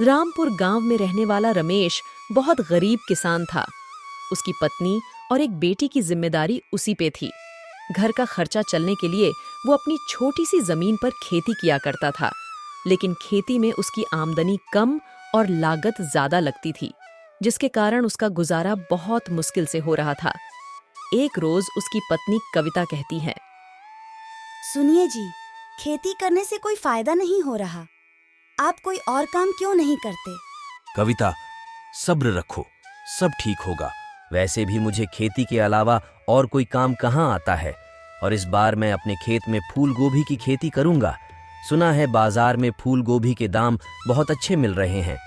रामपुर गांव में रहने वाला रमेश बहुत गरीब किसान था। उसकी पत्नी और एक बेटी की जिम्मेदारी उसी पे थी। घर का खर्चा चलने के लिए वो अपनी छोटी सी जमीन पर खेती किया करता था, लेकिन खेती में उसकी आमदनी कम और लागत ज्यादा लगती थी, जिसके कारण उसका गुजारा बहुत मुश्किल से हो रहा था। एक रोज उसकी पत्नी कविता कहती है, सुनिए जी, खेती करने से कोई फायदा नहीं हो रहा। आप कोई और काम क्यों नहीं करते? कविता, सब्र रखो, सब ठीक होगा। वैसे भी मुझे खेती के अलावा और कोई काम कहाँ आता है, और इस बार मैं अपने खेत में फूल गोभी की खेती करूंगा। सुना है बाजार में फूल गोभी के दाम बहुत अच्छे मिल रहे हैं।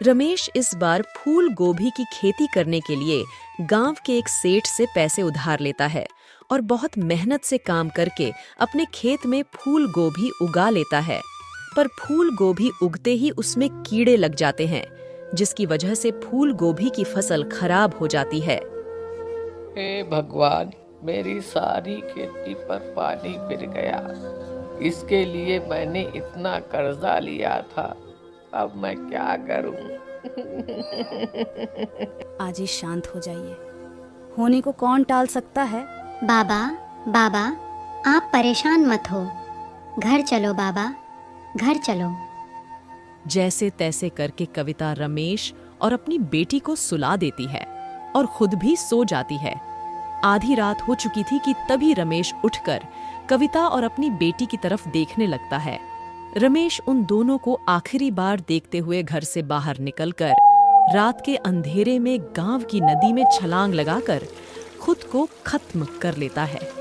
रमेश इस बार फूल गोभी की खेती करने के लिए गांव के एक सेठ से पैसे उधार लेता है और बहुत मेहनत से काम करके अपने खेत में फूल गोभी उगा लेता है। पर फूल गोभी उगते ही उसमें कीड़े लग जाते हैं, जिसकी वजह से फूल गोभी की फसल खराब हो जाती है। हे भगवान, मेरी सारी खेती पर पानी फिर गया। इसके लिए मैंने इतना कर्जा लिया था, अब मैं क्या करूं? आज ही शांत हो जाइए। होने को कौन टाल सकता है? बाबा, बाबा, आप परेशान मत हो। घर चलो बाबा, घर चलो। जैसे तैसे करके कविता रमेश और अपनी बेटी को सुला देती है और खुद भी सो जाती है। आधी रात हो चुकी थी कि तभी रमेश उठकर कविता और अपनी बेटी की तरफ देखने लगता है। रमेश उन दोनों को आखिरी बार देखते हुए घर से बाहर निकलकर रात के अंधेरे में गांव की नदी में छलांग लगाकर खुद को खत्म कर लेता है।